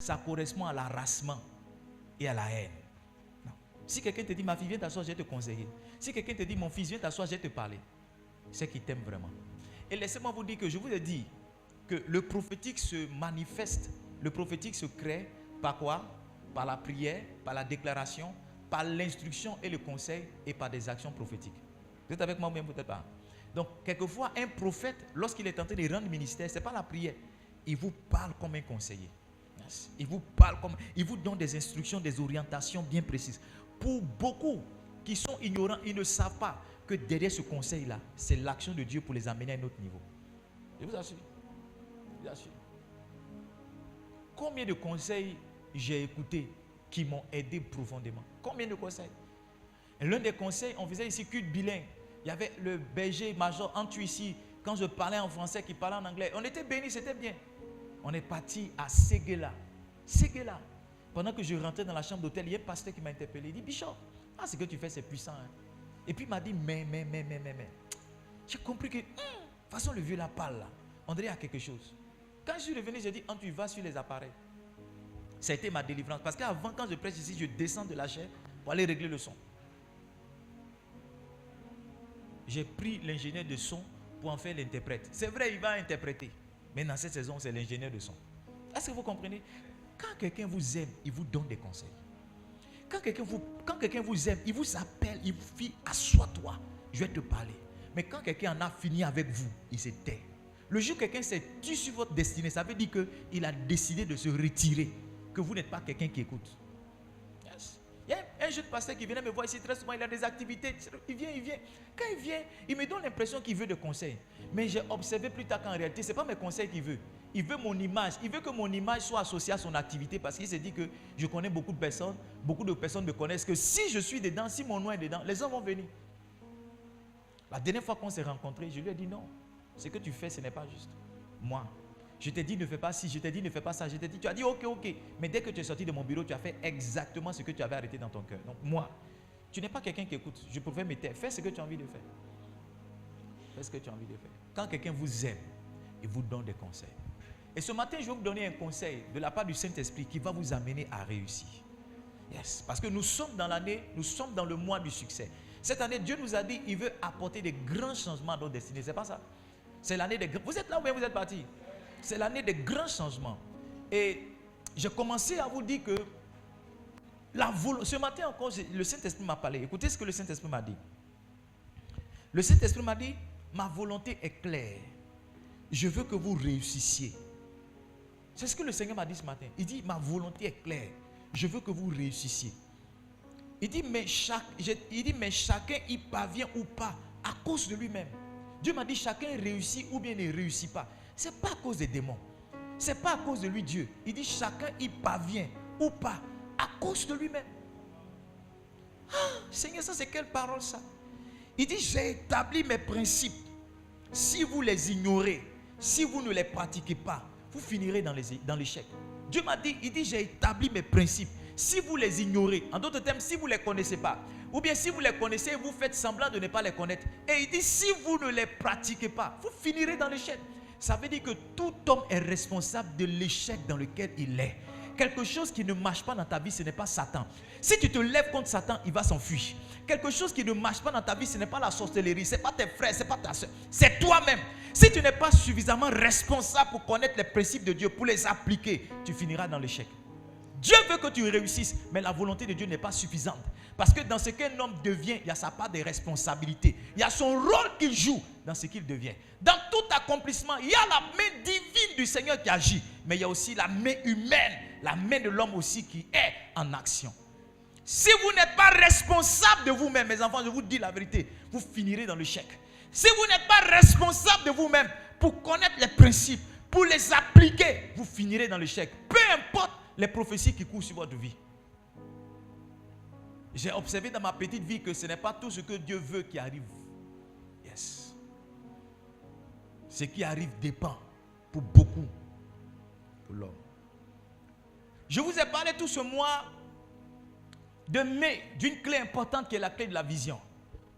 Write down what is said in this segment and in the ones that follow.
ça correspond à l'arrasement et à la haine. Non. Si quelqu'un te dit, ma fille, viens t'asseoir, je vais te conseiller. Si quelqu'un te dit, mon fils, viens t'asseoir, je vais te parler, c'est qu'il t'aime vraiment. Et laissez-moi vous dire que je vous ai dit que le prophétique se manifeste, le prophétique se crée par quoi? Par la prière, par la déclaration, par l'instruction et le conseil et par des actions prophétiques. Vous êtes avec moi ou bien peut-être pas? Donc, quelquefois, un prophète, lorsqu'il est en train de rendre ministère, ce n'est pas la prière. Il vous parle comme un conseiller. Il vous parle comme, il vous donne des instructions, des orientations bien précises. Pour beaucoup qui sont ignorants, ils ne savent pas que derrière ce conseil-là, c'est l'action de Dieu pour les amener à un autre niveau. Je vous assure. Je vous assure. Combien de conseils j'ai écoutés qui m'ont aidé profondément? Combien de conseils? L'un des conseils, on faisait ici culte bilingue. Il y avait le berger major Antu ici. Quand je parlais en français, qui parlait en anglais, on était bénis, c'était bien. On est parti à Séguéla. Séguéla. Pendant que je rentrais dans la chambre d'hôtel, il y a un pasteur qui m'a interpellé. Il dit, Bishop, ce que tu fais, c'est puissant. Hein? Et puis il m'a dit, mais. J'ai compris que, de toute façon, le vieux là parle là. On dirait à quelque chose. Quand je suis revenu, j'ai dit, tu vas sur les appareils. Ça a été ma délivrance. Parce qu'avant, quand je prêche ici, je descends de la chaire pour aller régler le son. J'ai pris l'ingénieur de son pour en faire l'interprète. C'est vrai, il va interpréter. Mais dans cette saison, c'est l'ingénieur de son. Est-ce que vous comprenez? Quand quelqu'un vous aime, il vous donne des conseils. Quand quelqu'un vous aime, il vous appelle, il vous dit, assois-toi, je vais te parler. Mais quand quelqu'un en a fini avec vous, il se tait. Le jour où quelqu'un s'est tué sur votre destinée, ça veut dire qu'il a décidé de se retirer, que vous n'êtes pas quelqu'un qui écoute. Yes. Il y a un jeune pasteur qui venait me voir ici très souvent, il a des activités, il vient. Quand il vient, il me donne l'impression qu'il veut des conseils. Mais j'ai observé plus tard qu'en réalité, ce n'est pas mes conseils qu'il veut. Il veut mon image. Il veut que mon image soit associée à son activité parce qu'il se dit que je connais beaucoup de personnes me connaissent, que si je suis dedans, si mon nom est dedans, les gens vont venir. La dernière fois qu'on s'est rencontrés, je lui ai dit non, ce que tu fais, ce n'est pas juste. Moi, je t'ai dit ne fais pas ci, je t'ai dit ne fais pas ça, je t'ai dit, tu as dit ok. Mais dès que tu es sorti de mon bureau, tu as fait exactement ce que tu avais arrêté dans ton cœur. Donc moi, tu n'es pas quelqu'un qui écoute. Je préfère me taire. Fais ce que tu as envie de faire. Fais ce que tu as envie de faire. Quand quelqu'un vous aime, il vous donne des conseils. Et ce matin, je vais vous donner un conseil de la part du Saint-Esprit qui va vous amener à réussir. Yes. Parce que nous sommes dans l'année, nous sommes dans le mois du succès. Cette année, Dieu nous a dit qu'il veut apporter des grands changements à notre destinée. C'est pas ça? C'est l'année des grands... Vous êtes là ou bien vous êtes partis? C'est l'année des grands changements. Et j'ai commencé à vous dire que ce matin encore, le Saint-Esprit m'a parlé. Écoutez ce que le Saint-Esprit m'a dit. Le Saint-Esprit m'a dit, ma volonté est claire. Je veux que vous réussissiez. C'est ce que le Seigneur m'a dit ce matin. Il dit, ma volonté est claire. Je veux que vous réussissiez. Il dit, mais chacun y parvient ou pas à cause de lui-même. Dieu m'a dit, chacun réussit ou bien ne réussit pas. Ce n'est pas à cause des démons. Ce n'est pas à cause de lui, Dieu. Il dit, chacun y parvient ou pas à cause de lui-même. Seigneur, ça c'est quelle parole ça? Il dit, j'ai établi mes principes. Si vous les ignorez, si vous ne les pratiquez pas, vous finirez dans l'échec. Dieu m'a dit, il dit, j'ai établi mes principes. Si vous les ignorez, en d'autres termes, si vous ne les connaissez pas, ou bien si vous les connaissez, vous faites semblant de ne pas les connaître. Et il dit, si vous ne les pratiquez pas, vous finirez dans l'échec. Ça veut dire que tout homme est responsable de l'échec dans lequel il est. Quelque chose qui ne marche pas dans ta vie, ce n'est pas Satan. Si tu te lèves contre Satan, il va s'enfuir. Quelque chose qui ne marche pas dans ta vie, ce n'est pas la sorcellerie, ce n'est pas tes frères, ce n'est pas ta soeur, c'est toi-même. Si tu n'es pas suffisamment responsable pour connaître les principes de Dieu, pour les appliquer, tu finiras dans l'échec. Dieu veut que tu réussisses, mais la volonté de Dieu n'est pas suffisante. Parce que dans ce qu'un homme devient, il y a sa part de responsabilité. Il y a son rôle qu'il joue dans ce qu'il devient. Dans tout accomplissement, il y a la main divine du Seigneur qui agit. Mais il y a aussi la main humaine, la main de l'homme aussi qui est en action. Si vous n'êtes pas responsable de vous-même, mes enfants, je vous dis la vérité, vous finirez dans l'échec. Si vous n'êtes pas responsable de vous-même pour connaître les principes, pour les appliquer, vous finirez dans l'échec. Peu importe les prophéties qui courent sur votre vie. J'ai observé dans ma petite vie que ce n'est pas tout ce que Dieu veut qui arrive. Yes. Ce qui arrive dépend pour beaucoup pour l'homme. Je vous ai parlé tout ce mois de mai d'une clé importante qui est la clé de la vision.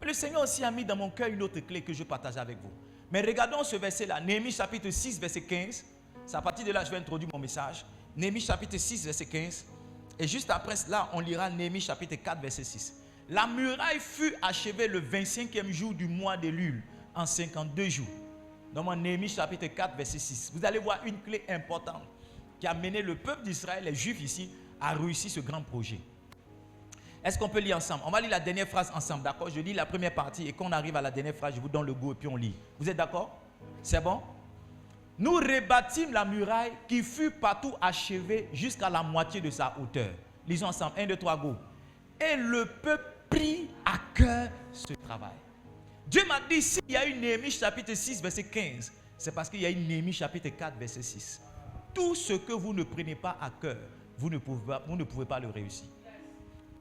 Mais le Seigneur aussi a mis dans mon cœur une autre clé que je partage avec vous. Mais regardons ce verset-là, Néhémie chapitre 6, verset 15. C'est à partir de là que je vais introduire mon message. Néhémie chapitre 6, verset 15. Et juste après cela, on lira Néhémie chapitre 4, verset 6. La muraille fut achevée le 25e jour du mois de Lul, en 52 jours. Dans Néhémie chapitre 4, verset 6. Vous allez voir une clé importante qui a mené le peuple d'Israël, les Juifs ici, à réussir ce grand projet. Est-ce qu'on peut lire ensemble? On va lire la dernière phrase ensemble, d'accord? Je lis la première partie et quand on arrive à la dernière phrase, je vous donne le go et puis on lit. Vous êtes d'accord? C'est bon? Nous rebâtîmes la muraille qui fut partout achevée jusqu'à la moitié de sa hauteur. Lisons ensemble. 1, 2, 3, go. Et le peuple prit à cœur ce travail. Dieu m'a dit, s'il y a une Néhémie chapitre 6, verset 15, c'est parce qu'il y a une Néhémie chapitre 4, verset 6. Tout ce que vous ne prenez pas à cœur, vous ne pouvez pas le réussir.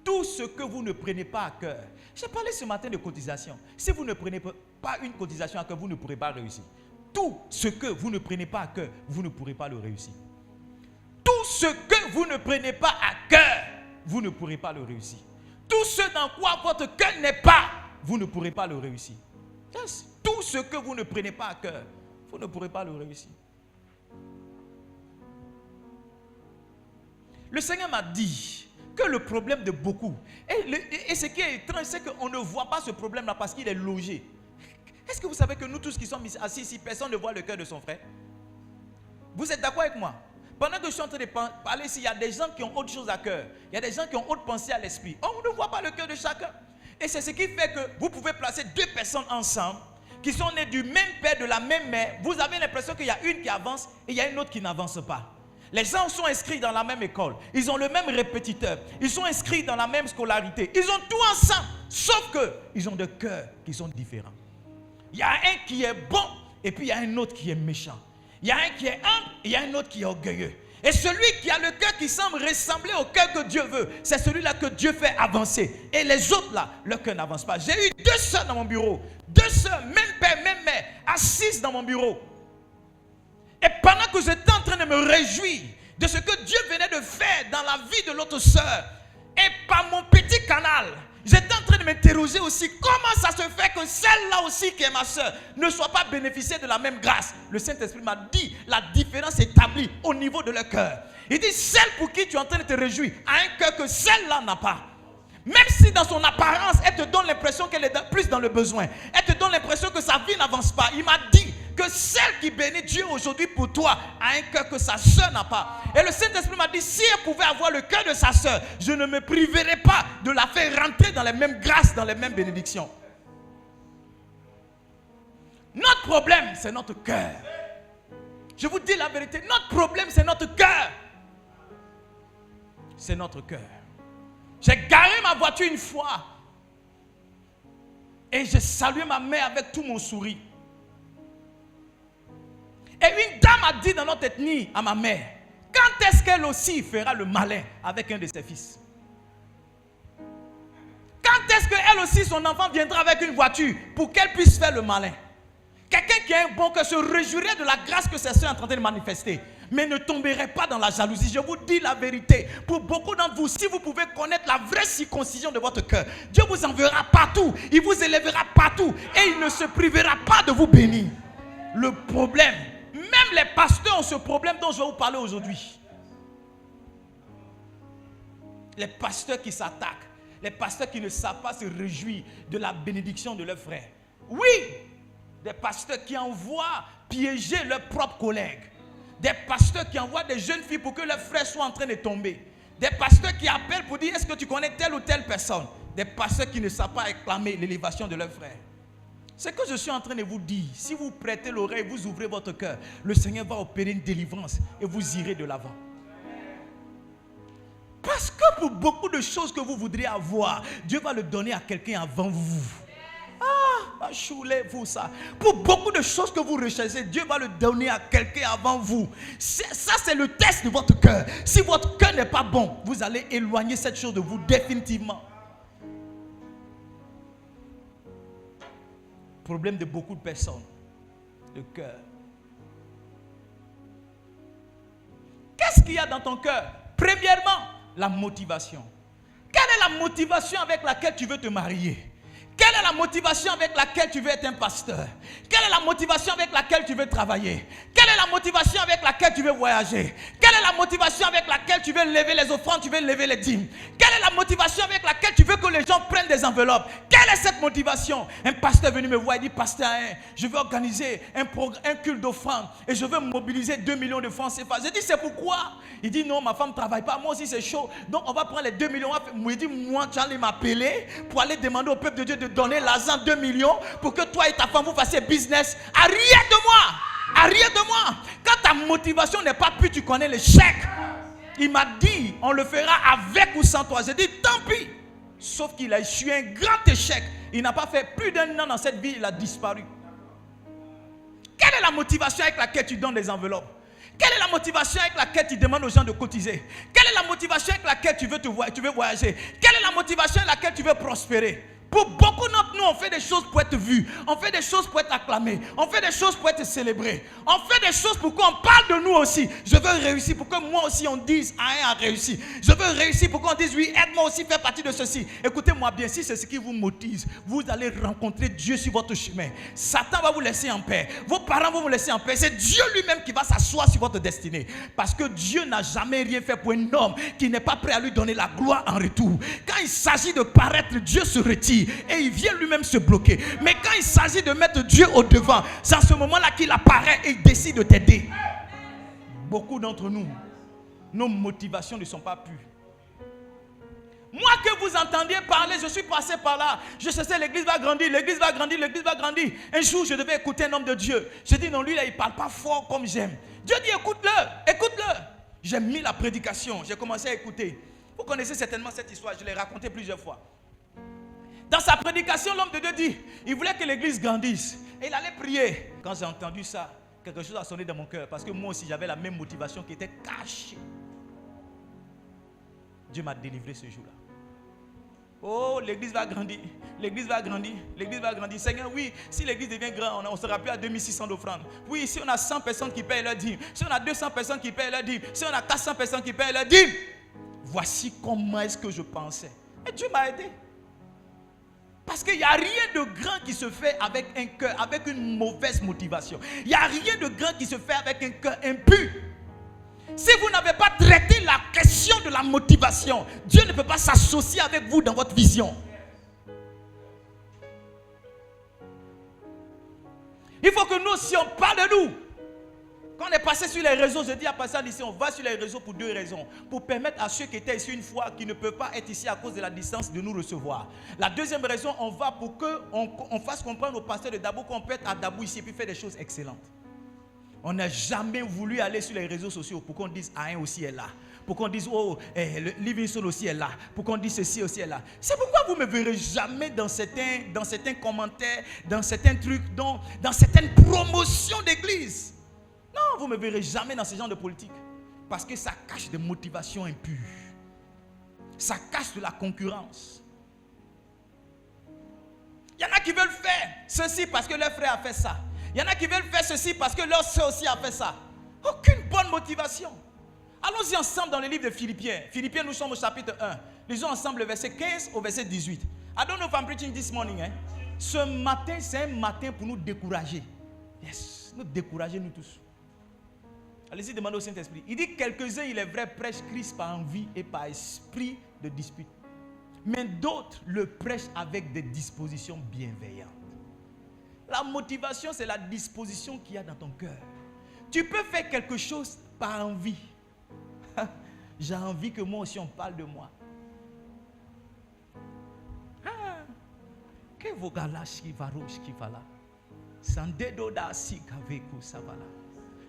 Tout ce que vous ne prenez pas à cœur. J'ai parlé ce matin de cotisation. Si vous ne prenez pas une cotisation à cœur, vous ne pourrez pas réussir. Tout ce que vous ne prenez pas à cœur, vous ne pourrez pas le réussir. Tout ce que vous ne prenez pas à cœur, vous ne pourrez pas le réussir. Tout ce dans quoi votre cœur n'est pas, vous ne pourrez pas le réussir. Yes. Tout ce que vous ne prenez pas à cœur, vous ne pourrez pas le réussir. Le Seigneur m'a dit que le problème de beaucoup, et ce qui est étrange, c'est qu'on ne voit pas ce problème-là parce qu'il est logé. Est-ce que vous savez que nous tous qui sommes assis ici, personne ne voit le cœur de son frère? Vous êtes d'accord avec moi? Pendant que je suis en train de parler ici, il y a des gens qui ont autre chose à cœur. Il y a des gens qui ont autre pensée à l'esprit. On ne voit pas le cœur de chacun. Et c'est ce qui fait que vous pouvez placer deux personnes ensemble qui sont nées du même père, de la même mère. Vous avez l'impression qu'il y a une qui avance et il y a une autre qui n'avance pas. Les gens sont inscrits dans la même école. Ils ont le même répétiteur. Ils sont inscrits dans la même scolarité. Ils ont tout ensemble. Sauf qu'ils ont des cœurs qui sont différents. Il y a un qui est bon et puis il y a un autre qui est méchant. Il y a un qui est humble et il y a un autre qui est orgueilleux. Et celui qui a le cœur qui semble ressembler au cœur que Dieu veut, c'est celui-là que Dieu fait avancer. Et les autres là, leur cœur n'avance pas. J'ai eu 2 sœurs dans mon bureau. 2 sœurs, même père, même mère, assises dans mon bureau. Et pendant que j'étais en train de me réjouir de ce que Dieu venait de faire dans la vie de l'autre sœur, et par mon petit canal, j'étais en train de m'interroger aussi comment ça se fait que celle-là aussi qui est ma soeur ne soit pas bénéficiée de la même grâce. Le Saint-Esprit m'a dit la différence établie au niveau de leur cœur. Il dit celle pour qui tu es en train de te réjouir a un cœur que celle-là n'a pas. Même si dans son apparence, elle te donne l'impression qu'elle est plus dans le besoin. Elle te donne l'impression que sa vie n'avance pas. Il m'a dit que celle qui bénit Dieu aujourd'hui pour toi a un cœur que sa soeur n'a pas. Et le Saint-Esprit m'a dit, si elle pouvait avoir le cœur de sa soeur, je ne me priverais pas de la faire rentrer dans les mêmes grâces, dans les mêmes bénédictions. Notre problème, c'est notre cœur. Je vous dis la vérité, notre problème, c'est notre cœur. C'est notre cœur. J'ai garé ma voiture une fois et j'ai salué ma mère avec tout mon sourire. Et une dame a dit dans notre ethnie à ma mère, quand est-ce qu'elle aussi fera le malin avec un de ses fils? Quand est-ce qu'elle aussi, son enfant viendra avec une voiture pour qu'elle puisse faire le malin? Quelqu'un qui a un bon cœur se réjouirait de la grâce que sa soeur est en train de manifester, mais ne tomberait pas dans la jalousie. Je vous dis la vérité. Pour beaucoup d'entre vous, si vous pouvez connaître la vraie circoncision de votre cœur, Dieu vous enverra partout, il vous élèvera partout et il ne se privera pas de vous bénir. Le problème, même les pasteurs ont ce problème dont je vais vous parler aujourd'hui. Les pasteurs qui s'attaquent, les pasteurs qui ne savent pas se réjouir de la bénédiction de leurs frères. Oui, des pasteurs qui envoient piéger leurs propres collègues. Des pasteurs qui envoient des jeunes filles pour que leurs frères soient en train de tomber. Des pasteurs qui appellent pour dire est-ce que tu connais telle ou telle personne. Des pasteurs qui ne savent pas réclamer l'élévation de leurs frères. C'est que je suis en train de vous dire, si vous prêtez l'oreille, vous ouvrez votre cœur, le Seigneur va opérer une délivrance et vous irez de l'avant. Parce que pour beaucoup de choses que vous voudriez avoir, Dieu va le donner à quelqu'un avant vous. Ah, choulez-vous ça. Pour beaucoup de choses que vous recherchez, Dieu va le donner à quelqu'un avant vous. Ça, c'est le test de votre cœur. Si votre cœur n'est pas bon, vous allez éloigner cette chose de vous définitivement. Problème de beaucoup de personnes, le cœur. Qu'est-ce qu'il y a dans ton cœur? Premièrement, la motivation. Quelle est la motivation avec laquelle tu veux te marier? Quelle est la motivation avec laquelle tu veux être un pasteur? Quelle est la motivation avec laquelle tu veux travailler? Quelle est la motivation avec laquelle tu veux voyager? Quelle est la motivation avec laquelle tu veux lever les offrandes, tu veux lever les dîmes? Quelle est la motivation avec laquelle tu veux que les gens prennent des enveloppes? Quelle est cette motivation? Un pasteur est venu me voir et dit, pasteur, je veux organiser un culte d'offrande et je veux mobiliser 2 millions de francs CFA. Je dis, c'est pourquoi? Il dit, non, ma femme ne travaille pas, moi aussi c'est chaud. Donc on va prendre les 2 millions. Il dit, moi, tu allais m'appeler pour aller demander au peuple de Dieu de donner l'argent, 2 millions, pour que toi et ta femme vous fassiez business. Arrière de moi! Arrière de moi! Quand ta motivation n'est pas plus, tu connais l'échec. Il m'a dit, on le fera avec ou sans toi. J'ai dit, tant pis. Sauf qu'il a eu un grand échec. Il n'a pas fait plus d'un an dans cette vie, il a disparu. Quelle est la motivation avec laquelle tu donnes des enveloppes? Quelle est la motivation avec laquelle tu demandes aux gens de cotiser? Quelle est la motivation avec laquelle tu veux voyager? Quelle est la motivation avec laquelle tu veux prospérer? Pour beaucoup d'entre nous, on fait des choses pour être vus. On fait des choses pour être acclamés. On fait des choses pour être célébrés. On fait des choses pour qu'on parle de nous aussi. Je veux réussir pour que moi aussi on dise Aïe a réussi. Je veux réussir pour qu'on dise oui, aide-moi aussi faire partie de ceci. Écoutez-moi bien, si c'est ce qui vous motive, vous allez rencontrer Dieu sur votre chemin. Satan va vous laisser en paix. Vos parents vont vous laisser en paix. C'est Dieu lui-même qui va s'asseoir sur votre destinée. Parce que Dieu n'a jamais rien fait pour un homme qui n'est pas prêt à lui donner la gloire en retour. Quand il s'agit de paraître, Dieu se retire. Et il vient lui-même se bloquer. Mais quand il s'agit de mettre Dieu au devant, c'est à ce moment-là qu'il apparaît et il décide de t'aider. Beaucoup d'entre nous, nos motivations ne sont pas pures. Moi que vous entendiez parler, je suis passé par là. Je sais, l'église va grandir, l'église va grandir, l'église va grandir. Un jour, je devais écouter un homme de Dieu. Je dis non, lui là, il ne parle pas fort comme j'aime. Dieu dit écoute-le, écoute-le. J'ai mis la prédication, j'ai commencé à écouter. Vous connaissez certainement cette histoire, je l'ai racontée plusieurs fois. Dans sa prédication, l'homme de Dieu dit, il voulait que l'église grandisse. Et il allait prier. Quand j'ai entendu ça, quelque chose a sonné dans mon cœur. Parce que moi aussi, j'avais la même motivation qui était cachée. Dieu m'a délivré ce jour-là. Oh, l'église va grandir. L'église va grandir. L'église va grandir. Seigneur, oui, si l'église devient grande, on sera plus à 2600 d'offrandes. Oui, si on a 100 personnes qui payent leur dîme. Si on a 200 personnes qui payent leur dîme. Si on a 400 personnes qui payent leur dîme. Voici comment est-ce que je pensais. Et Dieu m'a aidé. Parce qu'il n'y a rien de grand qui se fait avec un cœur, avec une mauvaise motivation. Il n'y a rien de grand qui se fait avec un cœur impur. Si vous n'avez pas traité la question de la motivation, Dieu ne peut pas s'associer avec vous dans votre vision. Il faut que nous aussi on parle de nous. Quand on est passé sur les réseaux, je dis à personne ici, on va sur les réseaux pour 2 raisons. Pour permettre à ceux qui étaient ici une fois, qui ne peuvent pas être ici à cause de la distance, de nous recevoir. La deuxième raison, on va pour qu'on fasse comprendre aux pasteurs de Dabou qu'on peut être à Dabou ici et puis faire des choses excellentes. On n'a jamais voulu aller sur les réseaux sociaux pour qu'on dise Aïn aussi est là. Pour qu'on dise oh, le Livingstone aussi est là. Pour qu'on dise ceci aussi est là. C'est pourquoi vous ne me verrez jamais dans certains commentaires, dans certains trucs, dans certaines promotions d'église. Non, vous ne me verrez jamais dans ce genre de politique. Parce que ça cache des motivations impures. Ça cache de la concurrence. Il y en a qui veulent faire ceci parce que leur frère a fait ça. Il y en a qui veulent faire ceci parce que leur soeur aussi a fait ça. Aucune bonne motivation. Allons-y ensemble dans le livre de Philippiens. Philippiens, nous sommes au chapitre 1. Lisons ensemble le verset 15 au verset 18. I don't know if I'm preaching this morning. Ce matin, c'est un matin pour nous décourager. Yes, nous décourager nous tous. Allez-y, demandez au Saint-Esprit. Il dit quelques-uns, il est vrai, prêchent Christ par envie et par esprit de dispute. Mais d'autres le prêchent avec des dispositions bienveillantes. La motivation, c'est la disposition qu'il y a dans ton cœur. Tu peux faire quelque chose par envie. J'ai envie que moi aussi on parle de moi. Que vos galaches qui varouche qui va là.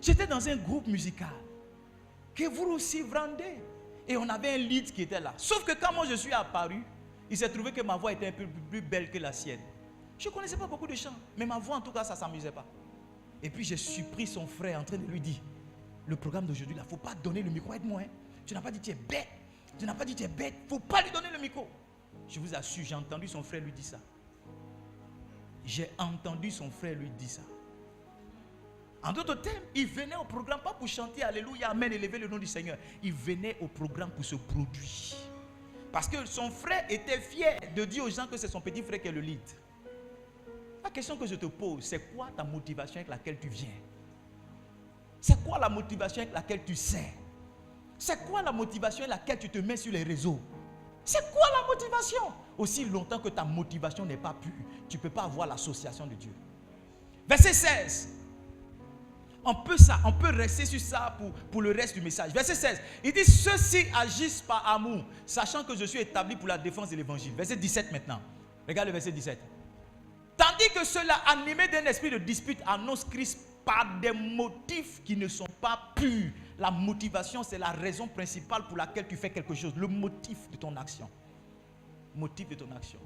J'étais dans un groupe musical que vous aussi vendez. Et on avait un lead qui était là. Sauf que quand moi je suis apparu, il s'est trouvé que ma voix était un peu plus belle que la sienne. Je ne connaissais pas beaucoup de chants, mais ma voix en tout cas ça ne s'amusait pas. Et puis j'ai surpris son frère en train de lui dire, le programme d'aujourd'hui là, il ne faut pas donner le micro, aide-moi. Tu n'as pas dit tu es bête. Tu n'as pas dit tu es bête. Il ne faut pas lui donner le micro. Je vous assure, j'ai entendu son frère lui dire ça. J'ai entendu son frère lui dire ça. En d'autres termes, il venait au programme pas pour chanter Alléluia, Amen, élever le nom du Seigneur. Il venait au programme pour se produire. Parce que son frère était fier de dire aux gens que c'est son petit frère qui est le lead. La question que je te pose, c'est quoi ta motivation avec laquelle tu viens? C'est quoi la motivation avec laquelle tu sers? C'est quoi la motivation avec laquelle tu te mets sur les réseaux? C'est quoi la motivation? Aussi longtemps que ta motivation n'est pas pure, tu ne peux pas avoir l'association de Dieu. Verset 16. On peut rester sur ça pour le reste du message. Verset 16. Il dit, ceux-ci agissent par amour, sachant que je suis établi pour la défense de l'évangile. Verset 17 maintenant. Regarde le verset 17. Tandis que ceux-là, animés d'un esprit de dispute, annoncent Christ par des motifs qui ne sont pas purs. La motivation, c'est la raison principale pour laquelle tu fais quelque chose. Le motif de ton action. Motif de ton action.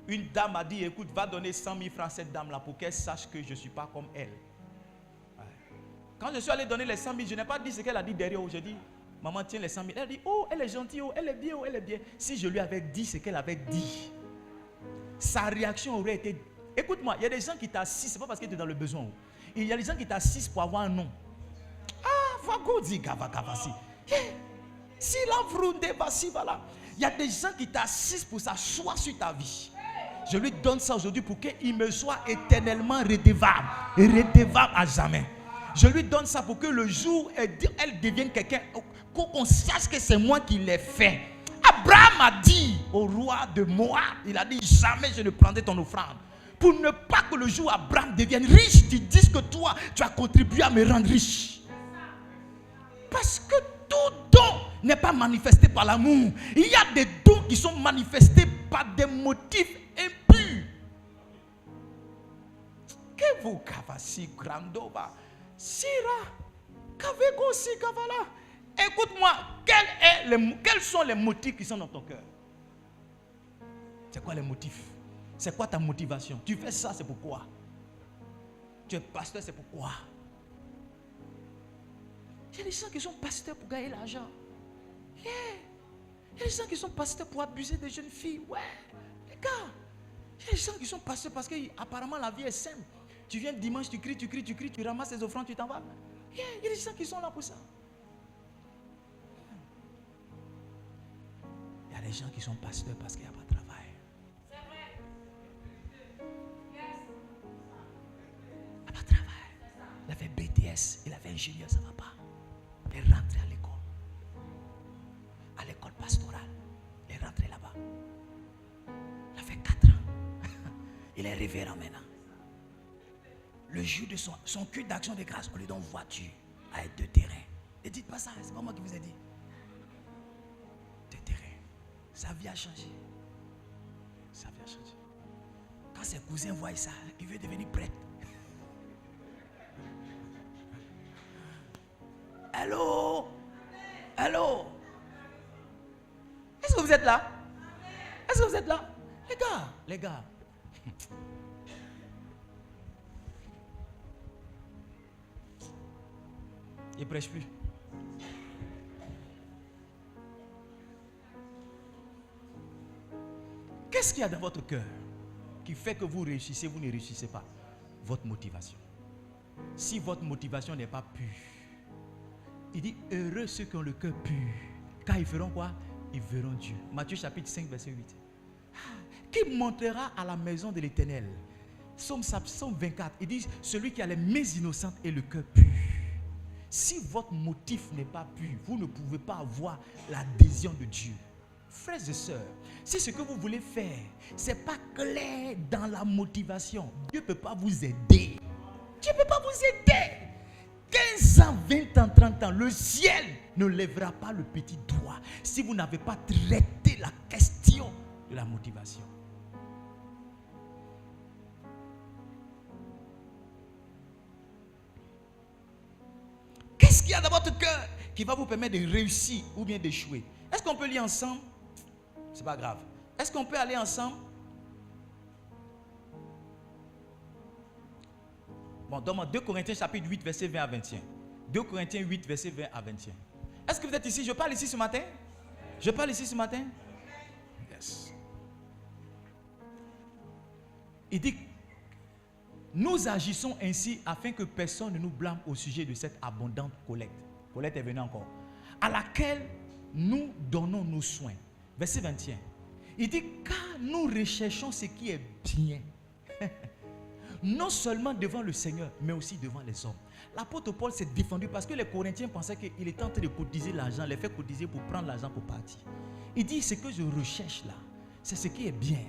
Une dame a dit, écoute, va donner 100 000 francs à cette dame-là pour qu'elle sache que je ne suis pas comme elle. Quand je suis allé donner les 100 000, je n'ai pas dit ce qu'elle a dit derrière. J'ai dit, maman, tiens les 100 000. Elle a dit, oh, elle est gentille, oh, elle est bien, oh, elle est bien. Si je lui avais dit ce qu'elle avait dit, sa réaction aurait été... Écoute-moi, il y a des gens qui t'assistent, ce n'est pas parce que tu es dans le besoin. Il y a des gens qui t'assistent pour avoir un nom. Ah, vago dit gava si. Si la vrounde si voilà. Il y a des gens qui t'assistent pour s'asseoir sur ta vie. Je lui donne ça aujourd'hui pour qu'il me soit éternellement redevable. Et redevable à jamais. Je lui donne ça pour que le jour elle devienne quelqu'un, qu'on sache que c'est moi qui l'ai fait. Abraham a dit au roi de Moab, il a dit jamais je ne prendrai ton offrande. Pour ne pas que le jour où Abraham devienne riche, tu dises que toi, tu as contribué à me rendre riche. Parce que tout don n'est pas manifesté par l'amour. Il y a des dons qui sont manifestés par des motifs impurs. Que vous kavasi grandova. Sira, kavego si kavala. Écoute-moi, quels sont les motifs qui sont dans ton cœur? C'est quoi les motifs? C'est quoi ta motivation? Tu fais ça, c'est pourquoi? Tu es pasteur, c'est pourquoi? Il y a des gens qui sont pasteurs pour gagner l'argent. Yeah. Il y a des gens qui sont pasteurs pour abuser des jeunes filles. Ouais, les gars. Il y a des gens qui sont pasteurs parce qu'apparemment la vie est simple. Tu viens dimanche, tu cries, tu ramasses les offrandes, tu t'en vas. Yeah. Il y a des gens qui sont là pour ça. Il y a des gens qui sont pasteurs parce qu'il n'y a pas de travail. C'est vrai. Il n'y a pas de travail. Il a fait BTS, il a fait ingénieur, ça ne va pas. Il est rentré à l'école pastorale. Il est rentré là-bas. Il a fait 4 ans. Il est révérend maintenant. Le jour de son culte d'action de grâce, on lui donne voiture avec 2 terrains. Ne dites pas ça, c'est pas moi qui vous ai dit. 2 terrains. Sa vie a changé. Sa vie a changé. Quand ses cousins voient ça, il veut devenir prêtre. Allô? Allô? Est-ce que vous êtes là? Est-ce que vous êtes là? Les gars. Il ne prêche plus. Qu'est-ce qu'il y a dans votre cœur qui fait que vous réussissez, vous ne réussissez pas? Votre motivation. Si votre motivation n'est pas pure, il dit heureux ceux qui ont le cœur pur, car ils feront quoi? Ils verront Dieu. Matthieu chapitre 5 verset 8. Qui montera à la maison de l'Éternel? Psaume 24. Il dit celui qui a les mains innocentes et le cœur pur. Si votre motif n'est pas pur, vous ne pouvez pas avoir l'adhésion de Dieu. Frères et sœurs, si ce que vous voulez faire, ce n'est pas clair dans la motivation, Dieu ne peut pas vous aider. Dieu ne peut pas vous aider. 15 ans, 20 ans, 30 ans, le ciel ne lèvera pas le petit doigt si vous n'avez pas traité la question de la motivation. Qu'est-ce qu'il y a dans votre cœur qui va vous permettre de réussir ou bien d'échouer? Est-ce qu'on peut lire ensemble? C'est pas grave. Est-ce qu'on peut aller ensemble? Bon, dans 2 Corinthiens chapitre 8, verset 20 à 21. 2 Corinthiens 8, verset 20 à 21. Est-ce que vous êtes ici? Je parle ici ce matin? Je parle ici ce matin? Yes. Il dit, nous agissons ainsi afin que personne ne nous blâme au sujet de cette abondante collecte. Collecte est venue encore. À laquelle nous donnons nos soins. Verset 21. Il dit, car nous recherchons ce qui est bien. Non seulement devant le Seigneur, mais aussi devant les hommes. L'apôtre Paul s'est défendu parce que les Corinthiens pensaient qu'il était en train de cotiser l'argent, les fait cotiser pour prendre l'argent pour partir. Il dit, ce que je recherche là, c'est ce qui est bien.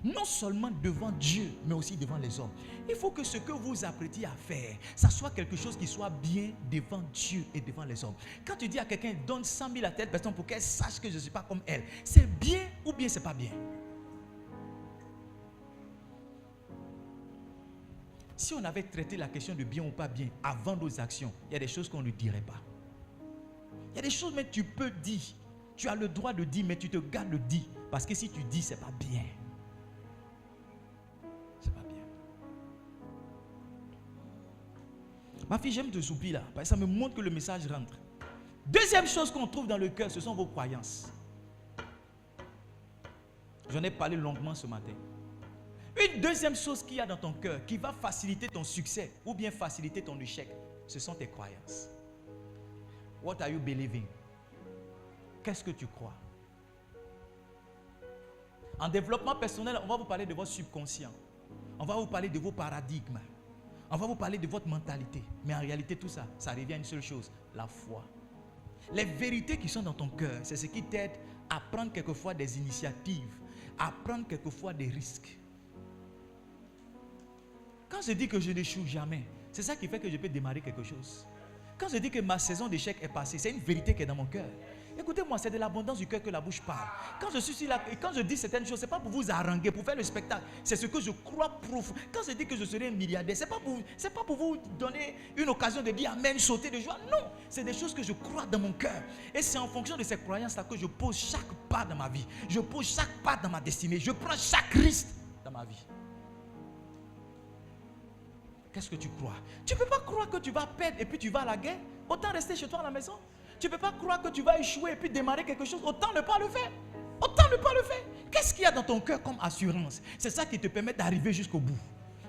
Non seulement devant Dieu, mais aussi devant les hommes. Il faut que ce que vous apprêtiez à faire, ça soit quelque chose qui soit bien devant Dieu et devant les hommes. Quand tu dis à quelqu'un, donne 100 000 à telle personne pour qu'elle sache que je ne suis pas comme elle, c'est bien ou bien c'est pas bien? Si on avait traité la question de bien ou pas bien avant nos actions, il y a des choses qu'on ne dirait pas. Il y a des choses mais tu peux dire. Tu as le droit de dire, mais tu te gardes de dire. Parce que si tu dis, c'est pas bien. C'est pas bien. Ma fille, j'aime te soupier là. Parce que ça me montre que le message rentre. Deuxième chose qu'on trouve dans le cœur, ce sont vos croyances. J'en ai parlé longuement ce matin. Une deuxième chose qu'il y a dans ton cœur qui va faciliter ton succès ou bien faciliter ton échec, ce sont tes croyances. What are you believing? Qu'est-ce que tu crois? En développement personnel, on va vous parler de votre subconscient. On va vous parler de vos paradigmes. On va vous parler de votre mentalité. Mais en réalité, tout ça, ça revient à une seule chose, la foi. Les vérités qui sont dans ton cœur, c'est ce qui t'aide à prendre quelquefois des initiatives, à prendre quelquefois des risques. Quand je dis que je n'échoue jamais, c'est ça qui fait que je peux démarrer quelque chose. Quand je dis que ma saison d'échec est passée, c'est une vérité qui est dans mon cœur. Écoutez-moi, c'est de l'abondance du cœur que la bouche parle. Quand je suis là et quand je dis certaines choses, ce n'est pas pour vous haranguer, pour faire le spectacle. C'est ce que je crois profond. Quand je dis que je serai un milliardaire, ce n'est pas pour vous donner une occasion de dire amen, sauter de joie. Non, c'est des choses que je crois dans mon cœur. Et c'est en fonction de ces croyances-là que je pose chaque pas dans ma vie. Je pose chaque pas dans ma destinée. Je prends chaque risque dans ma vie. Qu'est-ce que tu crois? Tu ne peux pas croire que tu vas perdre et puis tu vas à la guerre. Autant rester chez toi à la maison. Tu ne peux pas croire que tu vas échouer et puis démarrer quelque chose. Autant ne pas le faire. Autant ne pas le faire. Qu'est-ce qu'il y a dans ton cœur comme assurance? C'est ça qui te permet d'arriver jusqu'au bout.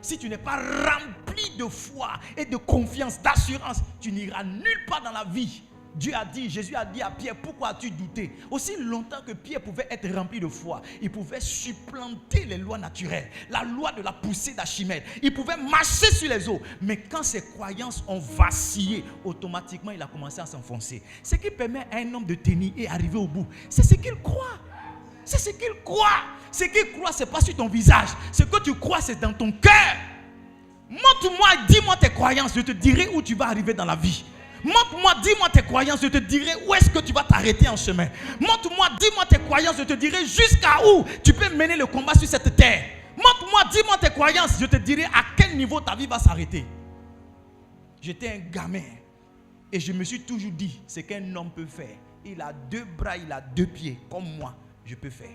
Si tu n'es pas rempli de foi et de confiance, d'assurance, tu n'iras nulle part dans la vie. Dieu a dit, Jésus a dit à Pierre, pourquoi as-tu douté? Aussi longtemps que Pierre pouvait être rempli de foi, il pouvait supplanter les lois naturelles, la loi de la poussée d'Archimède. Il pouvait marcher sur les eaux. Mais quand ses croyances ont vacillé, automatiquement il a commencé à s'enfoncer. Ce qui permet à un homme de tenir et arriver au bout, c'est ce qu'il croit. C'est ce qu'il croit. Ce qu'il croit, ce n'est pas sur ton visage. Ce que tu crois, c'est dans ton cœur. Montre-moi, dis-moi tes croyances, je te dirai où tu vas arriver dans la vie. Montre-moi, dis-moi tes croyances, je te dirai où est-ce que tu vas t'arrêter en chemin. Montre-moi, dis-moi tes croyances, je te dirai jusqu'à où tu peux mener le combat sur cette terre. Montre-moi, dis-moi tes croyances, je te dirai à quel niveau ta vie va s'arrêter. J'étais un gamin et je me suis toujours dit, ce qu'un homme peut faire. Il a 2 bras, il a 2 pieds, comme moi, je peux faire.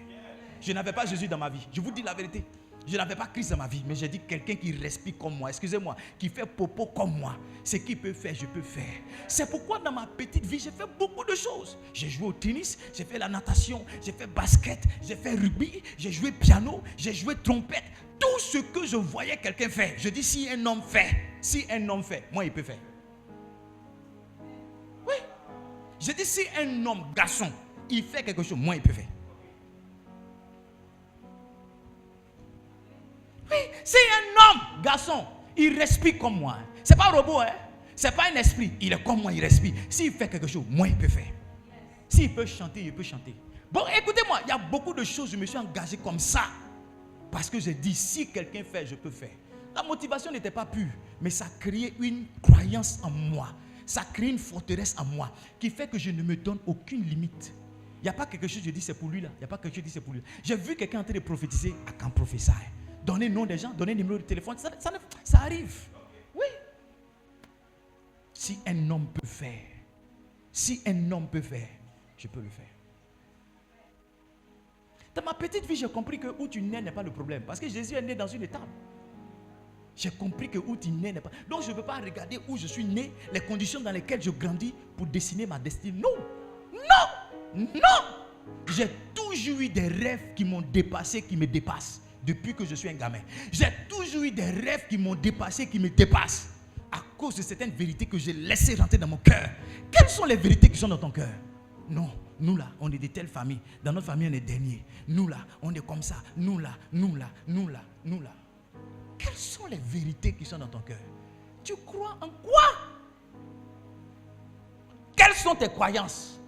Je n'avais pas Jésus dans ma vie, je vous dis la vérité. Je n'avais pas Christ dans ma vie, mais j'ai dit quelqu'un qui respire comme moi, excusez-moi, qui fait popo comme moi. Ce qu'il peut faire, je peux faire. C'est pourquoi dans ma petite vie, j'ai fait beaucoup de choses. J'ai joué au tennis, j'ai fait la natation, j'ai fait basket, j'ai fait rugby, j'ai joué piano, j'ai joué trompette. Tout ce que je voyais quelqu'un faire, je dis si un homme fait, moi il peut faire. Oui. Je dis si un homme, garçon, il fait quelque chose, moi il peut faire. Oui, c'est un homme, garçon, il respire comme moi. C'est pas un robot, hein? C'est pas un esprit. Il est comme moi, il respire. S'il fait quelque chose, moi, il peut faire. S'il peut chanter, il peut chanter. Bon, écoutez-moi, il y a beaucoup de choses, je me suis engagé comme ça. Parce que j'ai dit, si quelqu'un fait, je peux faire. La motivation n'était pas pure, mais ça créait une croyance en moi. Ça crée une forteresse en moi qui fait que je ne me donne aucune limite. Il n'y a pas quelque chose, je dis c'est pour lui là. Il n'y a pas quelque chose, je dis c'est pour lui. J'ai vu quelqu'un en train de prophétiser à quand prophétie. Donner le nom des gens, donner le numéro de téléphone, ça arrive. Oui. Si un homme peut faire, je peux le faire. Dans ma petite vie, j'ai compris que où tu nais n'est pas le problème. Parce que Jésus est né dans une étable. J'ai compris que où tu nais n'est pas. Donc je ne peux pas regarder où je suis né, les conditions dans lesquelles je grandis pour dessiner ma destinée. Non. J'ai toujours eu des rêves qui m'ont dépassé, qui me dépassent. Depuis que je suis un gamin, j'ai toujours eu des rêves qui m'ont dépassé, qui me dépassent à cause de certaines vérités que j'ai laissées rentrer dans mon cœur. Quelles sont les vérités qui sont dans ton cœur? Non, Nous là, on est de telle famille. Dans notre famille, on est dernier. Nous là, on est comme ça. Nous là, nous là, nous là, nous là. Quelles sont les vérités qui sont dans ton cœur? Tu crois en quoi? Quelles sont tes croyances?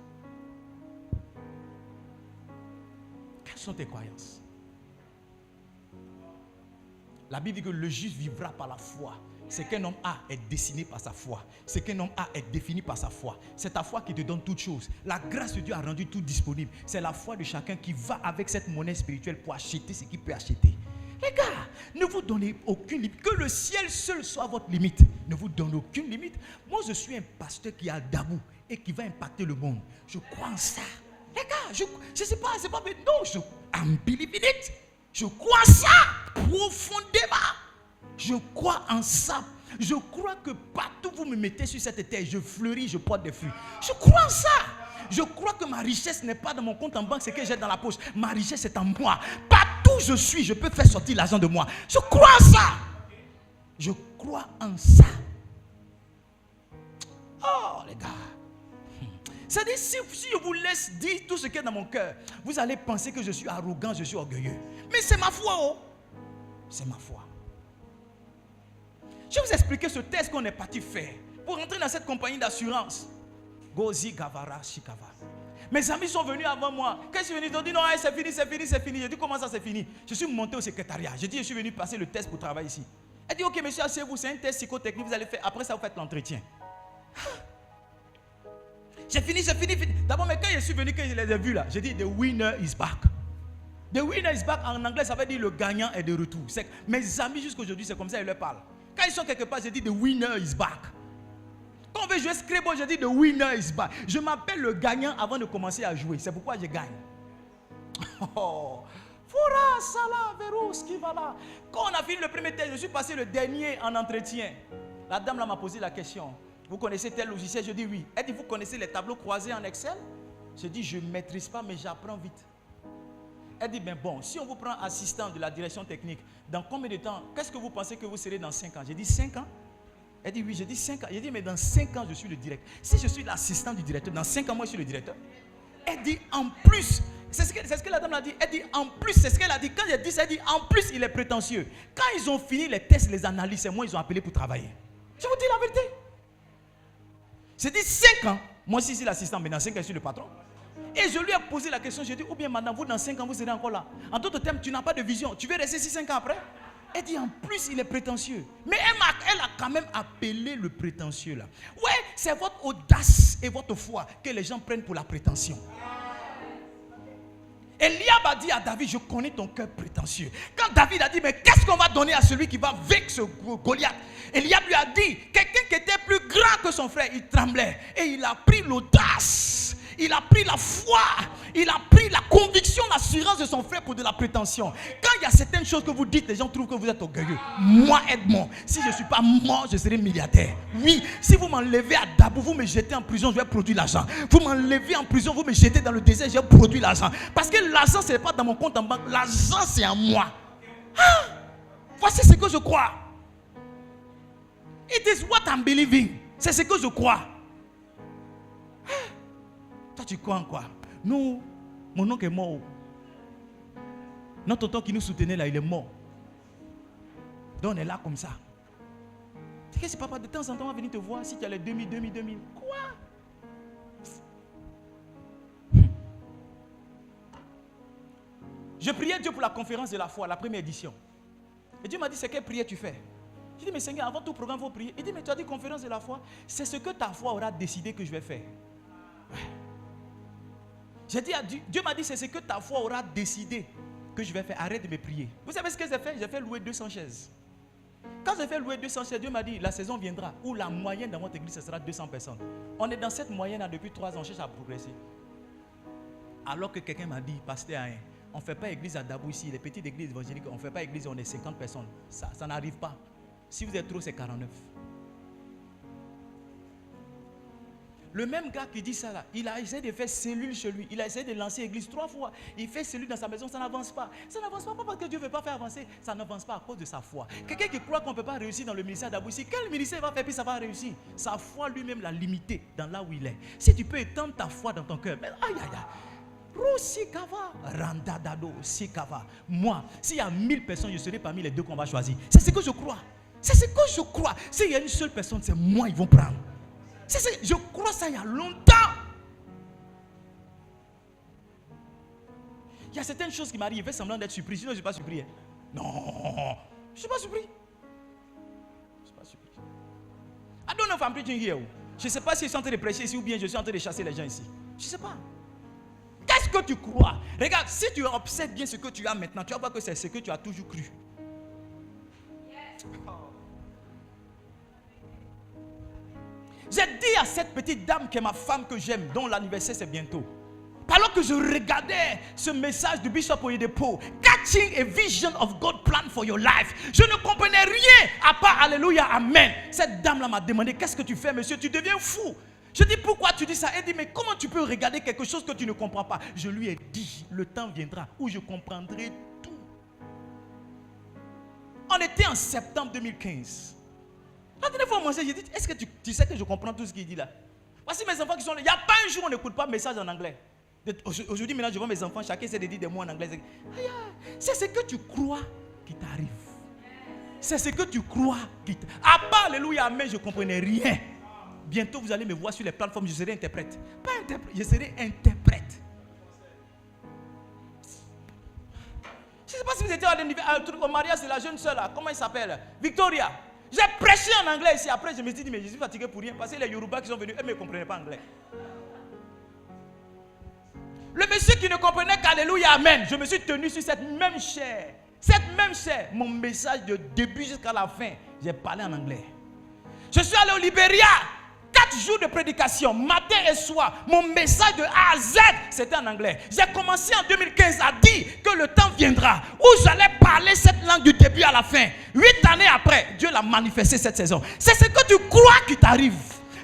Quelles sont tes croyances? La Bible dit que le juste vivra par la foi. Ce qu'un homme a est destiné par sa foi. Ce qu'un homme a est défini par sa foi. C'est ta foi qui te donne toutes choses. La grâce de Dieu a rendu tout disponible. C'est la foi de chacun qui va avec cette monnaie spirituelle pour acheter ce qu'il peut acheter. Les gars, ne vous donnez aucune limite. Que le ciel seul soit votre limite. Ne vous donnez aucune limite. Moi, je suis un pasteur qui a Dabou et qui va impacter le monde. Je crois en ça. Les gars, je ne sais pas, c'est pas... Non, I'm believing it. Je crois en ça profondément. Je crois en ça. Je crois que partout où vous me mettez sur cette terre, je fleuris, je porte des fruits. Je crois en ça. Je crois que ma richesse n'est pas dans mon compte en banque, c'est que j'ai dans la poche. Ma richesse est en moi. Partout où je suis, je peux faire sortir l'argent de moi. Je crois en ça. Je crois en ça. Oh, les gars. C'est-à-dire, si je vous laisse dire tout ce qui est dans mon cœur, vous allez penser que je suis arrogant, je suis orgueilleux. Mais c'est ma foi, oh. C'est ma foi. Je vais vous expliquer ce test qu'on est parti faire pour rentrer dans cette compagnie d'assurance. Gozi Gavara Shikava. Mes amis sont venus avant moi. Quand je suis venu, ils ont dit non, c'est fini, c'est fini, c'est fini. J'ai dit comment ça c'est fini? Je suis monté au secrétariat. J'ai dit je suis venu passer le test pour travailler ici. Elle dit ok monsieur, asseyez-vous, c'est un test psychotechnique, vous allez faire. Après ça, vous faites l'entretien. J'ai fini, j'ai fini. D'abord, mais quand je suis venu, quand je les ai vus là, j'ai dit the winner is back. The winner is back en anglais, ça veut dire le gagnant est de retour. Mes amis jusqu'à aujourd'hui, c'est comme ça, ils leur parlent. Quand ils sont quelque part, je dis the winner is back. Quand on veut jouer Scrabble, je dis the winner is back. Je m'appelle le gagnant avant de commencer à jouer. C'est pourquoi je gagne. Oh. Fora, Salah, Verous, qui va là. Quand on a fini le premier test, je suis passé le dernier en entretien. La dame là m'a posé la question. Vous connaissez tel logiciel? Je dis oui. Elle dit vous connaissez les tableaux croisés en Excel? Je dis je ne maîtrise pas mais j'apprends vite. Elle dit, ben bon, si on vous prend assistant de la direction technique, dans combien de temps, qu'est-ce que vous pensez que vous serez dans 5 ans? J'ai dit 5 ans. Elle dit oui, j'ai dit 5 ans. J'ai dit, mais dans 5 ans, je suis le directeur. Si je suis l'assistant du directeur, dans 5 ans, moi, je suis le directeur. Elle dit, en plus, c'est ce que la dame a dit. Elle dit, en plus, c'est ce qu'elle a dit. Quand j'ai dit ça, elle dit, en plus, il est prétentieux. Quand ils ont fini les tests, les analyses, c'est moi, ils ont appelé pour travailler. Je vous dis la vérité. J'ai dit 5 ans. Moi, si je suis l'assistant, mais dans 5 ans, je suis le patron. Et je lui ai posé la question, je lui ai dit, ou bien madame, vous dans 5 ans, vous serez encore là. En d'autres termes, tu n'as pas de vision. Tu veux rester 5 ans après? Elle dit, en plus, il est prétentieux. Mais elle a quand même appelé le prétentieux là. Ouais, c'est votre audace et votre foi que les gens prennent pour la prétention. Eliab a dit à David, je connais ton cœur prétentieux. Quand David a dit, mais qu'est-ce qu'on va donner à celui qui va vaincre ce Goliath? Eliab lui a dit, quelqu'un qui était plus grand que son frère, il tremblait. Et il a pris l'audace. Il a pris la foi, il a pris la conviction, l'assurance de son frère pour de la prétention. Quand il y a certaines choses que vous dites, les gens trouvent que vous êtes orgueilleux. Moi, aide-moi. Si je ne suis pas mort, je serai milliardaire. Oui, si vous m'enlevez à Dabou, vous me jetez en prison, je vais produire l'argent. Vous m'enlevez en prison, vous me jetez dans le désert, je vais produire l'argent. Parce que l'argent, ce n'est pas dans mon compte en banque, l'argent, c'est en moi. Ah, voici ce que je crois. It is what I'm believing. C'est ce que je crois. Toi, tu crois en quoi? Nous, mon oncle est mort. Notre tonton qui nous soutenait là, il est mort. Donc on est là comme ça. C'est que si papa de temps en temps va venir te voir si tu as les 2000. Quoi? Je priais Dieu pour la conférence de la foi, la première édition. Et Dieu m'a dit, c'est quelle prière tu fais? J'ai dit, mais Seigneur, avant tout programme, il faut prier. Il dit, mais tu as dit conférence de la foi. C'est ce que ta foi aura décidé que je vais faire. Ouais. J'ai dit à Dieu, Dieu m'a dit, c'est ce que ta foi aura décidé que je vais faire. Arrête de me prier. Vous savez ce que j'ai fait? J'ai fait louer 200 chaises. Quand j'ai fait louer 200 chaises, Dieu m'a dit, la saison viendra où la moyenne dans votre église, ce sera 200 personnes. On est dans cette moyenne depuis 3 ans, on cherche à progresser. Alors que quelqu'un m'a dit, pasteur, on ne fait pas église à Dabou ici, les petites églises évangéliques, on ne fait pas église, on est 50 personnes. Ça n'arrive pas. Si vous êtes trop, c'est 49. Le même gars qui dit ça là, il a essayé de faire cellule chez lui. Il a essayé de lancer l'église 3 fois. Il fait cellule dans sa maison, ça n'avance pas. Ça n'avance pas parce que Dieu ne veut pas faire avancer. Ça n'avance pas à cause de sa foi. Quelqu'un qui croit qu'on ne peut pas réussir dans le ministère d'Abouissi, quel ministère va faire puis ça va réussir? Sa foi lui-même l'a limité dans là où il est. Si tu peux étendre ta foi dans ton cœur, mais aïe aïe aïe. Rosikava, Randadado, Sikava. Moi, s'il y a 1000 personnes, je serai parmi les 2 qu'on va choisir. C'est ce que je crois. C'est ce que je crois. S'il y a une seule personne, c'est moi, ils vont prendre. Je crois ça il y a longtemps. Il y a certaines choses qui m'arrivent. Je fais semblant d'être surpris. Sinon, je ne suis pas surpris. Hein. Non, je ne suis pas surpris. Je ne suis pas surpris. I don't know if I'm preaching here. Je ne sais pas si je suis en train de prêcher ici ou bien je suis en train de chasser les gens ici. Je ne sais pas. Qu'est-ce que tu crois? Regarde, si tu observes bien ce que tu as maintenant, tu vas voir que c'est ce que tu as toujours cru. J'ai dit à cette petite dame qui est ma femme que j'aime, dont l'anniversaire c'est bientôt. Alors que je regardais ce message du Bishop Oyedepo, Catching a Vision of God's Plan for Your Life, je ne comprenais rien à part Alléluia, Amen. Cette dame-là m'a demandé, qu'est-ce que tu fais, monsieur? Tu deviens fou. Je dis, pourquoi tu dis ça? Elle dit, mais comment tu peux regarder quelque chose que tu ne comprends pas? Je lui ai dit, le temps viendra où je comprendrai tout. On était en septembre 2015. La dernière fois, moi, j'ai dit, est-ce que tu sais que je comprends tout ce qu'il dit là? Voici mes enfants qui sont là. Il n'y a pas un jour où on n'écoute pas message en anglais. Aujourd'hui, maintenant, je vois mes enfants, chacun essaie de dire des mots en anglais. C'est ce que tu crois qui t'arrive. C'est ce que tu crois qui t'arrive. À part, alléluia, amen, je ne comprenais rien. Bientôt, vous allez me voir sur les plateformes, je serai interprète. Pas interprète, je serai interprète. Je ne sais pas si vous étiez au mariage de la jeune soeur là. Comment il s'appelle? Victoria. J'ai prêché en anglais ici. Après, je me suis dit, mais je suis fatigué pour rien. Parce que les Yoruba qui sont venus, eux ne comprenaient pas anglais. Le monsieur qui ne comprenait qu'Alléluia, Amen. Je me suis tenu sur cette même chair. Cette même chair. Mon message de début jusqu'à la fin, j'ai parlé en anglais. Je suis allé au Libéria. 4 jours de prédication, matin et soir. Mon message de A à Z, c'était en anglais. J'ai commencé en 2015 à dire que le temps viendra où j'allais parler cette langue du début à la fin. 8 années après, Dieu l'a manifesté cette saison. C'est ce que tu crois qui t'arrive.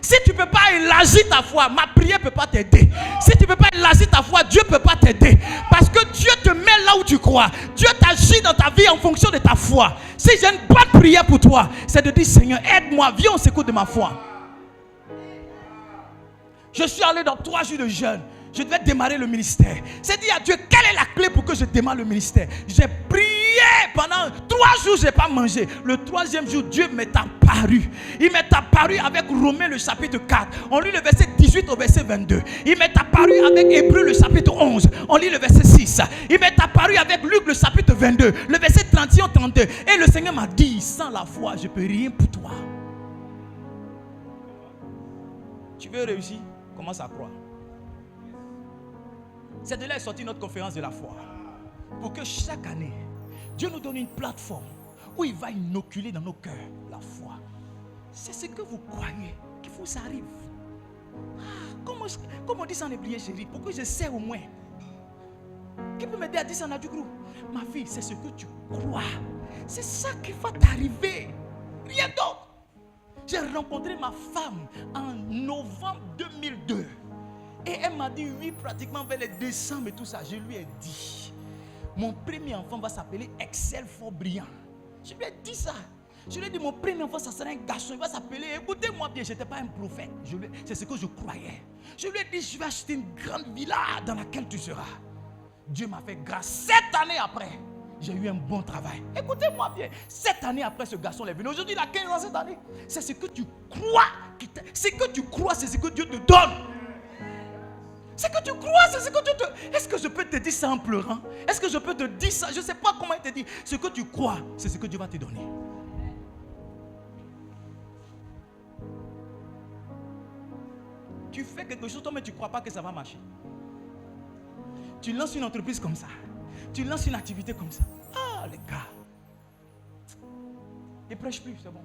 Si tu ne peux pas élargir ta foi, ma prière ne peut pas t'aider. Si tu ne peux pas élargir ta foi, Dieu ne peut pas t'aider. Parce que Dieu te met là où tu crois. Dieu t'agit dans ta vie en fonction de ta foi. Si j'ai une bonne prière pour toi, c'est de dire, Seigneur, aide-moi, viens au secours de ma foi. Je suis allé dans 3 jours de jeûne. Je devais démarrer le ministère. J'ai dit à Dieu, quelle est la clé pour que je démarre le ministère? J'ai prié pendant 3 jours, je n'ai pas mangé. Le 3e jour, Dieu m'est apparu. Il m'est apparu avec Romains le chapitre 4. On lit le verset 18 au verset 22. Il m'est apparu avec Hébreux le chapitre 11. On lit le verset 6. Il m'est apparu avec Luc le chapitre 22. Le verset 31 32. Et le Seigneur m'a dit, sans la foi, je ne peux rien pour toi. Tu veux réussir? Commence à croire. C'est de là est sortie notre conférence de la foi. Pour que chaque année, Dieu nous donne une plateforme où il va inoculer dans nos cœurs la foi. C'est ce que vous croyez qu'il vous arrive. Comment on dit ça en hébreu, chérie? Pour que je sais au moins. Qui peut m'aider à dire ça en du groupe? Ma fille, c'est ce que tu crois. C'est ça qui va t'arriver. Rien d'autre. J'ai rencontré ma femme en novembre 2002. Et elle m'a dit, oui, pratiquement vers les décembre et tout ça. Je lui ai dit, mon premier enfant va s'appeler Excel Fort Brillant. Je lui ai dit ça. Je lui ai dit, mon premier enfant, ça sera un garçon. Il va s'appeler, écoutez-moi bien, je n'étais pas un prophète. C'est ce que je croyais. Je lui ai dit, je vais acheter une grande villa dans laquelle tu seras. Dieu m'a fait grâce. 7 années après, j'ai eu un bon travail. Écoutez-moi bien. 7 années après, ce garçon est venu. Aujourd'hui, il a 15 ans cette année. C'est ce que tu crois. Ce que tu crois, c'est ce que Dieu te donne. Ce que tu crois, c'est ce que Dieu te... Est-ce que je peux te dire ça en pleurant? Est-ce que je peux te dire ça? Je ne sais pas comment il te dit. Ce que tu crois, c'est ce que Dieu va te donner. Tu fais quelque chose, toi, mais tu ne crois pas que ça va marcher. Tu lances une entreprise comme ça. Tu lances une activité comme ça. Ah, les gars. Ne prêche plus, c'est bon.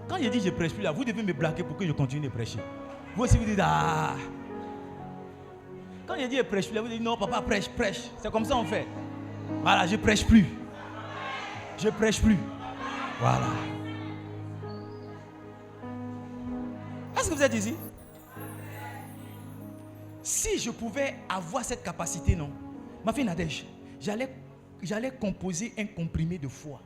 Quand il dit je ne prêche plus là, vous devez me blaguer pour que je continue de prêcher. Vous aussi vous dites ah. Quand il dit je ne prêche plus là, vous dites non papa prêche, prêche. C'est comme ça on fait. Voilà, je ne prêche plus. Je ne prêche plus. Voilà. Est-ce que vous êtes ici? Si je pouvais avoir cette capacité, non, ma fille Nadège, j'allais composer un comprimé de foi.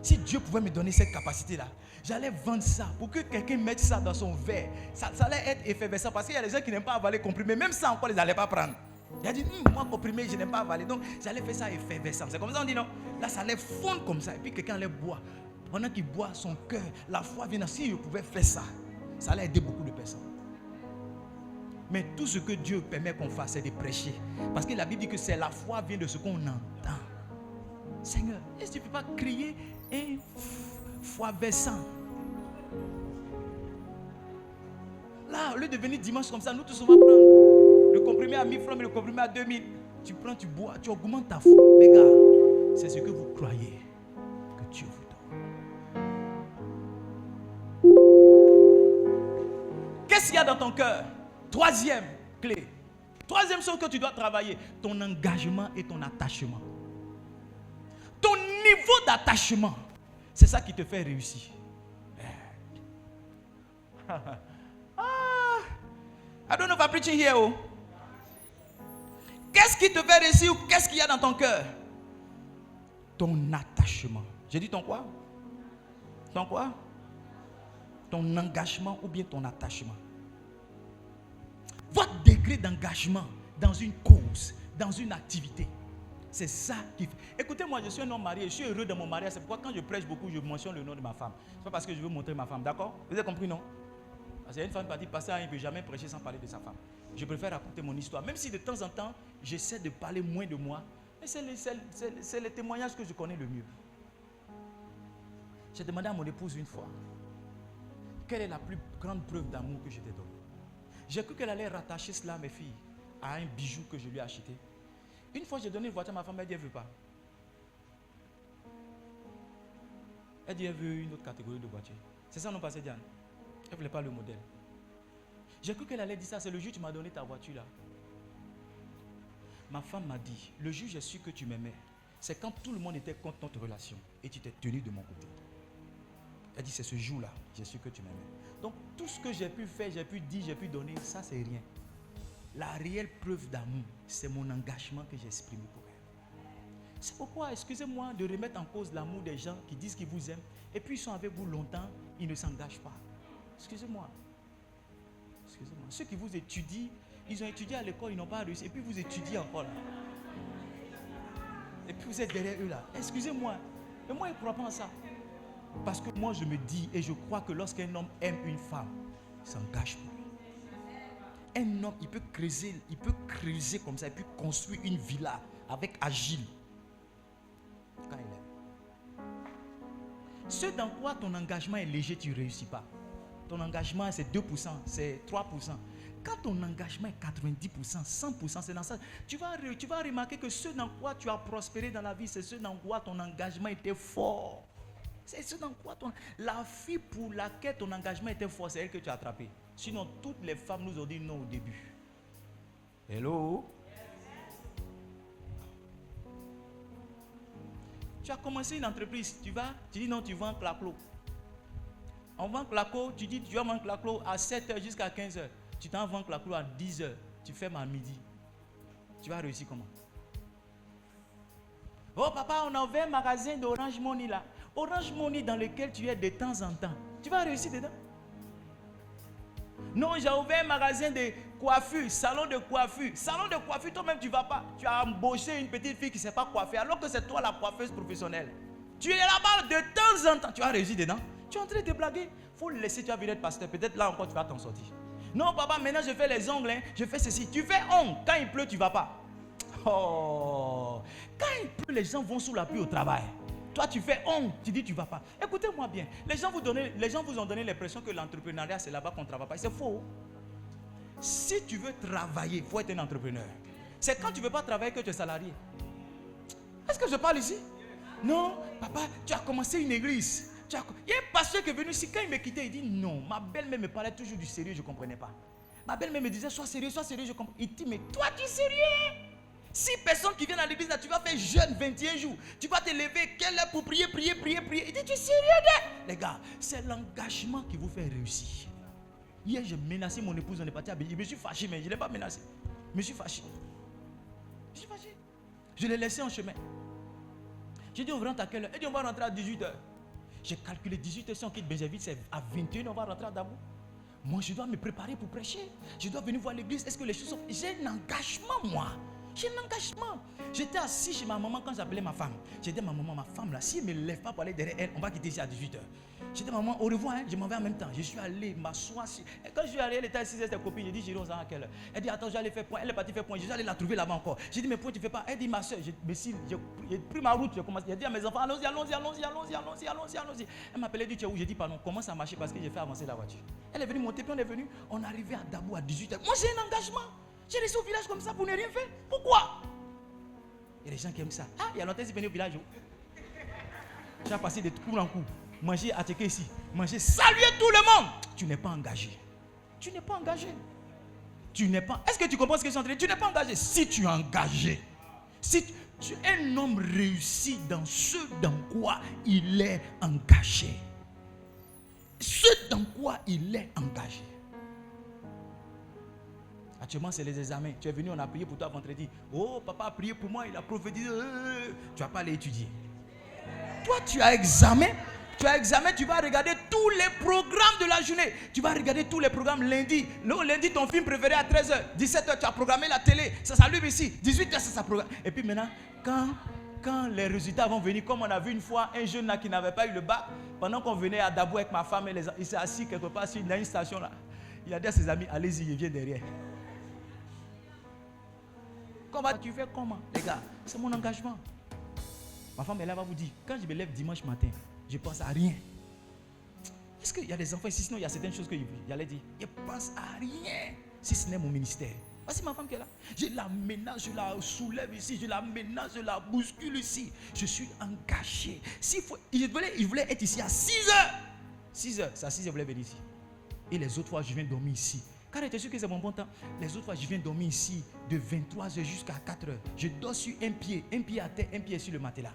Si Dieu pouvait me donner cette capacité-là, j'allais vendre ça pour que quelqu'un mette ça dans son verre. Ça allait être effervescent parce qu'il y a des gens qui n'aiment pas avaler comprimé. Même ça encore, ils n'allaient pas prendre. Il a dit, moi comprimé, je n'aime pas avaler. Donc, j'allais faire ça effervescent. C'est comme ça on dit non. Là, ça allait fondre comme ça. Et puis quelqu'un allait boire. Pendant qu'il boit, son cœur, la foi vient. Si je pouvais faire ça, ça allait aider beaucoup de personnes. Mais tout ce que Dieu permet qu'on fasse, c'est de prêcher. Parce que la Bible dit que c'est la foi vient de ce qu'on entend. Seigneur, est-ce que tu ne peux pas crier un foi versant? Là, au lieu de venir dimanche comme ça, nous tous on va prendre le comprimé à 1000 francs, mais le comprimé à 2000. Tu prends, tu bois, tu augmentes ta foi. Mais gars, c'est ce que vous croyez que Dieu vous donne. Qu'est-ce qu'il y a dans ton cœur? Troisième clé. Troisième chose que tu dois travailler, ton engagement et ton attachement. Ton niveau d'attachement, c'est ça qui te fait réussir. I don't know if I'm preaching here. Oh. Qu'est-ce qui te fait réussir ou qu'est-ce qu'il y a dans ton cœur? Ton attachement. J'ai dit ton quoi? Ton quoi? Ton engagement ou bien ton attachement. Votre degré d'engagement dans une cause, dans une activité. C'est ça qui fait. Écoutez-moi, je suis un homme marié, je suis heureux de mon mariage. C'est pourquoi quand je prêche beaucoup, je mentionne le nom de ma femme. Ce n'est pas parce que je veux montrer ma femme, d'accord? Vous avez compris, non? Parce qu'il y a une femme qui dit, pasteur, il ne peut jamais prêcher sans parler de sa femme. Je préfère raconter mon histoire. Même si de temps en temps, j'essaie de parler moins de moi. Mais c'est les témoignages que je connais le mieux. J'ai demandé à mon épouse une fois, quelle est la plus grande preuve d'amour que je t'ai donnée? J'ai cru qu'elle allait rattacher cela, mes filles, à un bijou que je lui ai acheté. Une fois, j'ai donné une voiture à ma femme, elle dit, elle ne veut pas. Elle dit, elle veut une autre catégorie de voiture. C'est ça, non, passé Diane? Elle ne voulait pas le modèle. J'ai cru qu'elle allait dire ça, c'est le jour où tu m'as donné ta voiture là. Ma femme m'a dit, le jour où j'ai su que tu m'aimais, c'est quand tout le monde était contre notre relation et tu t'es tenu de mon côté. Elle dit, c'est ce jour-là, j'ai su que tu m'aimais. Donc, tout ce que j'ai pu faire, j'ai pu dire, j'ai pu donner, ça c'est rien. La réelle preuve d'amour, c'est mon engagement que j'ai exprimé pour elle. C'est pourquoi, excusez-moi de remettre en cause l'amour des gens qui disent qu'ils vous aiment et puis ils sont avec vous longtemps, ils ne s'engagent pas. Excusez-moi. Excusez-moi. Ceux qui vous étudient, ils ont étudié à l'école, ils n'ont pas réussi et puis vous étudiez encore là. Et puis vous êtes derrière eux là. Excusez-moi. Mais moi, je ne crois pas en ça. Parce que moi, je me dis et je crois que lorsqu'un homme aime une femme, il s'engage pour lui. Un homme, il peut creuser comme ça et puis construire une villa avec Agile. Quand il aime. Ce dans quoi ton engagement est léger, tu ne réussis pas. Ton engagement, c'est 2%, c'est 3%. Quand ton engagement est 90%, 100%, c'est dans ça. Tu vas remarquer que ce dans quoi tu as prospéré dans la vie, c'est ce dans quoi ton engagement était fort. C'est ce dans quoi la fille pour laquelle ton engagement était fort, c'est elle que tu as attrapée. Sinon, toutes les femmes nous ont dit non au début. Hello? Tu as commencé une entreprise, tu dis non, tu vends claclo. On vend claclo, tu dis tu vas vendre claclo à 7h jusqu'à 15h. Tu t'en vends claclo à 10h, tu fermes à midi. Tu vas réussir comment? Oh papa, on a ouvert un magasin d'Orange Money là. Orange Money dans lequel tu es de temps en temps. Tu vas réussir dedans? Non, j'ai ouvert un magasin de coiffure, salon de coiffure. Salon de coiffure, toi-même tu ne vas pas. Tu as embauché une petite fille qui ne sait pas coiffer alors que c'est toi la coiffeuse professionnelle. Tu es là-bas de temps en temps. Tu vas réussir dedans? Tu es en train de te blaguer. Il faut le laisser, tu vas venir être pasteur. Peut-être là encore tu vas t'en sortir. Non papa, maintenant je fais les ongles, hein. Je fais ceci. Tu fais ongles, quand il pleut tu ne vas pas. Oh, quand il pleut les gens vont sous la pluie au travail. Toi tu fais ongles, tu dis tu ne vas pas. Écoutez-moi bien, les gens vous ont donné l'impression que l'entrepreneuriat c'est là-bas qu'on ne travaille pas. C'est faux. Si tu veux travailler, il faut être un entrepreneur. C'est quand tu ne veux pas travailler que tu es salarié. Est-ce que je parle ici? Non, papa, tu as commencé une église. Il y a un pasteur qui est venu ici, quand il me quittait, il dit non, ma belle-mère me parlait toujours du sérieux, je ne comprenais pas. Ma belle-mère me disait sois sérieux, je comprends. Il dit mais toi tu es sérieux? 6 personnes qui viennent à l'église, là, tu vas faire jeûne 21 jours. Tu vas te lever, quelle heure pour prier. Il dit, tu es sérieux? Les gars, c'est l'engagement qui vous fait réussir. Hier, j'ai menacé mon épouse, on est parti à Béni. Je me suis fâché, mais je ne l'ai pas menacé. Je me suis fâché. Je l'ai laissé en chemin. J'ai dit, on rentre à quelle heure? Elle dit, on va rentrer à 18h. J'ai calculé 18h, si on quitte Bézéville, c'est à 21h, on va rentrer à Dabou. Moi, je dois me préparer pour prêcher. Je dois venir voir l'église. Est-ce que les choses sont... J'ai un engagement, moi. J'ai un engagement. J'étais assis chez ma maman quand j'appelais ma femme. J'ai dit, ma maman, ma femme là, si elle ne me lève pas pour aller derrière elle, on va quitter ici à 18h. J'ai dit, maman, au revoir, hein. Je m'en vais en même temps. Je suis allé m'asseoir. Et quand je suis allé, elle était assise avec ses copines. J'ai dit, chérie, on s'en va à quelle heure? Elle dit, attends, je vais aller faire point. Elle est partie faire point. Je suis allé la trouver là-bas encore. J'ai dit, mais pourquoi tu ne fais pas? Elle dit, ma soeur, j'ai pris ma route. J'ai commencé. J'ai dit à mes enfants, allons-y. Elle m'appelait, elle dit, tu es où? J'ai dit, pardon, comment ça marche parce que j'ai fait avancer la voiture. Elle est venue monter, puis on est venu. On est arrivé à Dabou à 18h. Moi, j'ai un engagement. J'ai resté au village comme ça pour ne rien faire. Pourquoi? Il y a des gens qui aiment ça. Ah, il y a longtemps, ils venaient au village. Tu as passé de coup en coup. Manger à Teke ici. Manger, saluer tout le monde. Tu n'es pas engagé. Tu n'es pas engagé. Tu n'es pas. Est-ce que tu comprends ce que je suis en train de dire? Tu n'es pas engagé. Si tu es engagé, si tu es un homme réussi dans ce dans quoi il est engagé. Ce dans quoi il est engagé. Actuellement, c'est les examens. Tu es venu, on a prié pour toi vendredi. Oh, papa a prié pour moi, il a prophétisé. Tu ne vas pas aller étudier. Toi, tu as examen. Tu vas regarder tous les programmes de la journée. Tu vas regarder tous les programmes lundi. Lundi, ton film préféré à 13h. 17h, tu as programmé la télé. Ça s'allume ici. 18h, ça programme. Et puis maintenant, quand les résultats vont venir, comme on a vu une fois un jeune là qui n'avait pas eu le bac, pendant qu'on venait à Dabou avec ma femme, il s'est assis quelque part sur une station là. Il a dit à ses amis, allez-y, il vient derrière. Comment tu fais comment, les gars? C'est mon engagement. Ma femme, elle va vous dire, quand je me lève dimanche matin, je ne pense à rien. Est-ce qu'il y a des enfants ici? Sinon, il y a certaines choses que j'allais dire. Je ne pense à rien, si ce n'est mon ministère. Voici ma femme qui est là. Je la menace, je la soulève ici, je la menace, je la bouscule ici. Je suis engagé. Il voulait être ici à 6h. 6h, c'est à 6h, il voulait venir ici. Et les autres fois, je viens dormir ici. Car j'étais sûr que c'est mon bon temps. Les autres fois, je viens dormir ici de 23h jusqu'à 4h. Je dors sur un pied à terre, un pied sur le matelas.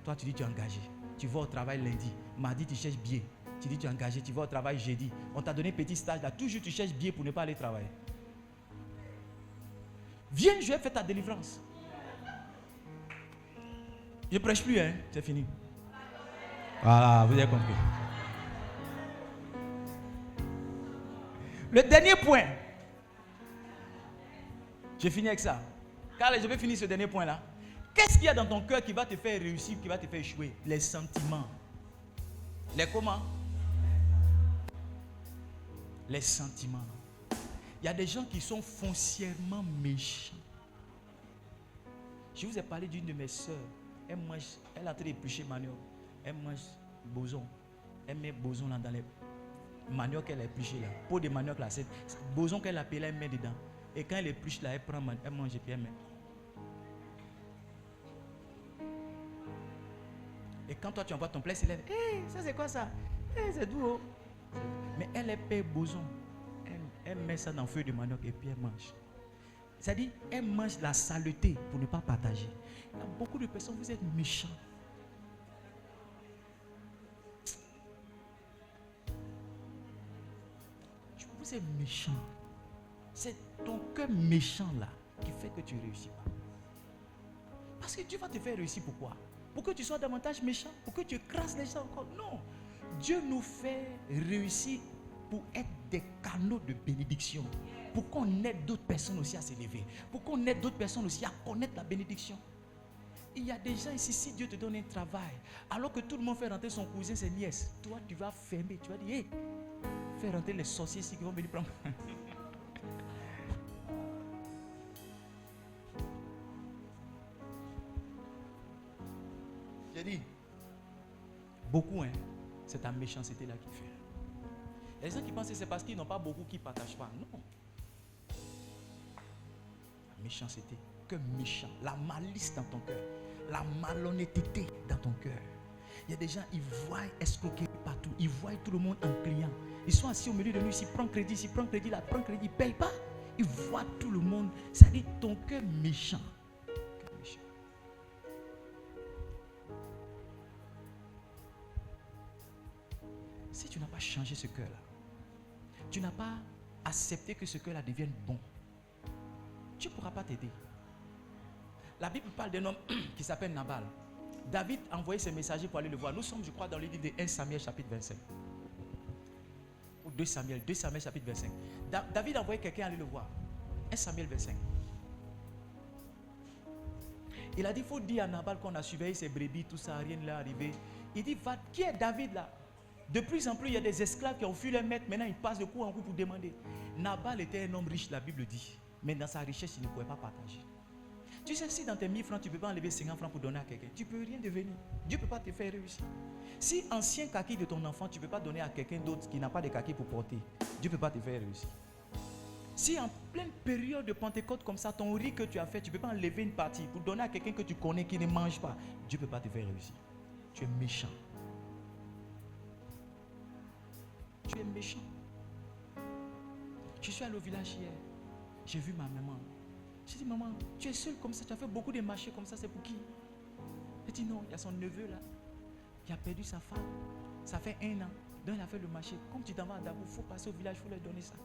Toi, tu dis tu es engagé. Tu vas au travail lundi. Mardi, tu cherches billet. Tu dis tu es engagé. Tu vas au travail jeudi. On t'a donné un petit stage là. Toujours tu cherches billet pour ne pas aller travailler. Viens, je vais faire ta délivrance. Je ne prêche plus, hein. C'est fini. Voilà, vous avez compris. Le dernier point. Je finis avec ça. Car je vais finir ce dernier point là. Qu'est-ce qu'il y a dans ton cœur qui va te faire réussir, qui va te faire échouer? Les sentiments. Les comment? Les sentiments. Il y a des gens qui sont foncièrement méchants. Je vous ai parlé d'une de mes soeurs. Elle est en train d'éplucher manioc. Elle mange boson. Elle met boson là dans les manioc qu'elle a épluché là. Peau de manioc là. C'est boson qu'elle a pelé, elle met dedans. Et quand elle épluche là, elle prend, elle mange et puis elle met. Et quand toi tu envoies ton plat, c'est lève. Hey, ça c'est quoi ça? Hey, c'est doux. Mais elle est paix boson. Elle met ça dans le feu de manioc et puis elle mange. C'est-à-dire, elle mange la saleté pour ne pas partager. Il y a beaucoup de personnes, vous êtes méchants. Vous êtes méchant. C'est ton cœur méchant là qui fait que tu ne réussis pas. Parce que Dieu va te faire réussir. Pourquoi? Pour que tu sois davantage méchant, pour que tu écrases les gens encore. Non. Dieu nous fait réussir pour être des canaux de bénédiction. Pour qu'on aide d'autres personnes aussi à s'élever. Pour qu'on aide d'autres personnes aussi à connaître la bénédiction. Il y a des gens ici, si Dieu te donne un travail, alors que tout le monde fait rentrer son cousin, ses nièces, toi tu vas fermer, tu vas dire, hey, fais rentrer les sorciers ici qui vont venir prendre. J'ai dit, beaucoup, c'est ta méchanceté là qui fait. Il y a des gens qui pensent que c'est parce qu'ils n'ont pas beaucoup qui ne partagent pas. Non. La méchanceté, que méchant, la malice dans ton cœur, la malhonnêteté dans ton cœur. Il y a des gens, ils voient escroquer partout, ils voient tout le monde en client. Ils sont assis au milieu de nous, s'ils prennent crédit, là, prennent crédit, ils ne payent pas. il voit tout le monde. Ça dit ton cœur méchant. Si tu n'as pas changé ce cœur-là, tu n'as pas accepté que ce cœur-là devienne bon, tu ne pourras pas t'aider. La Bible parle d'un homme qui s'appelle Nabal. David a envoyé ses messagers pour aller le voir. Nous sommes, je crois, dans le livre de 1 Samuel chapitre 25. Ou 2 Samuel chapitre 25. David a envoyé quelqu'un aller le voir. 1 Samuel 25. Il a dit, il faut dire à Nabal qu'on a surveillé ses brebis, tout ça, rien ne l'est arrivé. Il dit, va, qui est David là? De plus en plus, il y a des esclaves qui ont fui les maîtres. Maintenant, ils passent de coup en coup pour demander. Nabal était un homme riche, la Bible dit. Mais dans sa richesse, il ne pouvait pas partager. Tu sais, si dans tes 1000 francs, tu ne peux pas enlever 50 francs pour donner à quelqu'un, tu ne peux rien devenir. Dieu ne peut pas te faire réussir. Si ancien kaki de ton enfant, tu ne peux pas donner à quelqu'un d'autre qui n'a pas de kaki pour porter, Dieu ne peut pas te faire réussir. Si en pleine période de Pentecôte comme ça, ton riz que tu as fait, tu ne peux pas enlever une partie pour donner à quelqu'un que tu connais qui ne mange pas, Dieu ne peut pas te faire réussir. Tu es méchant. Tu es méchant. Je suis allé au village hier. J'ai vu ma maman. J'ai dit, maman, tu es seule comme ça, tu as fait beaucoup de marchés comme ça, c'est pour qui? Elle dit, non, il y a son neveu là, qui a perdu sa femme. Ça fait 1 an. Donc il a fait le marché. Comme tu t'en vas à Dabou, il faut passer au village, il faut leur donner ça.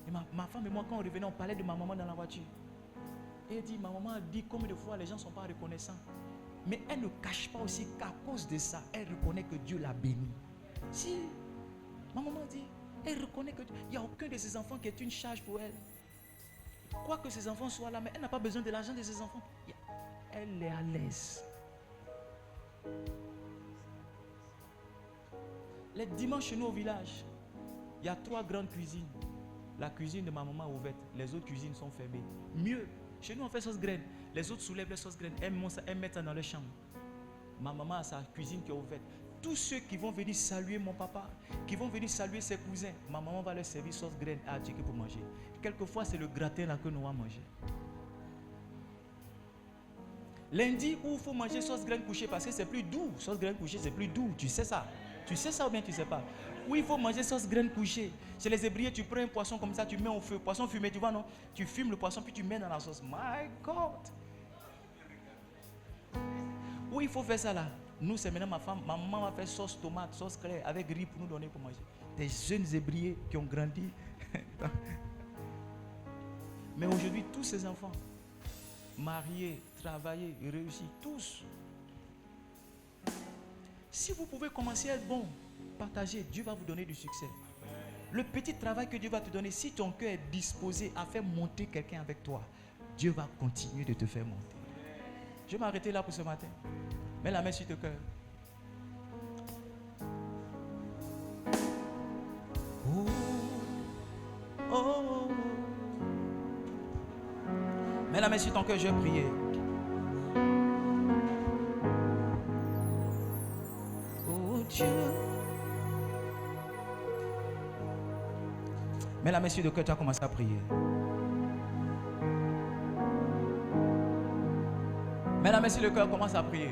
Et ma femme et moi, quand on revenait, on parlait de ma maman dans la voiture. Et elle dit, ma maman a dit combien de fois les gens ne sont pas reconnaissants. Mais elle ne cache pas aussi qu'à cause de ça, elle reconnaît que Dieu l'a bénie. Si, ma maman dit, elle reconnaît qu'il n'y a aucun de ses enfants qui est une charge pour elle. Quoi que ses enfants soient là, mais elle n'a pas besoin de l'argent de ses enfants. Elle est à l'aise. Les dimanches chez nous au village, il y a 3 grandes cuisines. La cuisine de ma maman est ouverte, les autres cuisines sont fermées. Mieux, chez nous on fait sauce graine. Les autres soulèvent les sauces graines, elles mettent ça dans leur chambre. Ma maman a sa cuisine qui est ouverte. Tous ceux qui vont venir saluer mon papa, qui vont venir saluer ses cousins, ma maman va leur servir sauce graine à Adjiki pour manger. Quelquefois, c'est le gratin là que nous allons manger. Lundi, où il faut manger sauce graine couchée parce que c'est plus doux. Sauce graine couchée, c'est plus doux. Tu sais ça? Tu sais ça ou bien tu ne sais pas? Où il faut manger sauce graine couchée. Chez les Hébreux, tu prends un poisson comme ça, tu mets au feu. Poisson fumé, tu vois, non? Tu fumes le poisson, puis tu mets dans la sauce. My God! Où il faut faire ça là? Nous, c'est maintenant ma maman va faire sauce tomate, sauce claire, avec riz pour nous donner pour manger. Des jeunes Hébreux qui ont grandi. Mais aujourd'hui, tous ces enfants, mariés, travaillés, réussis, tous. Si vous pouvez commencer à être bon, partagez, Dieu va vous donner du succès. Le petit travail que Dieu va te donner, si ton cœur est disposé à faire monter quelqu'un avec toi, Dieu va continuer de te faire monter. Je vais m'arrêter là pour ce matin. Mets la main sur ton cœur. Oh, oh. Mets la main sur ton cœur, je vais prier. Oh Dieu. Mets la main sur ton cœur, tu as commencé à prier. Mets la main sur le cœur, commence à prier.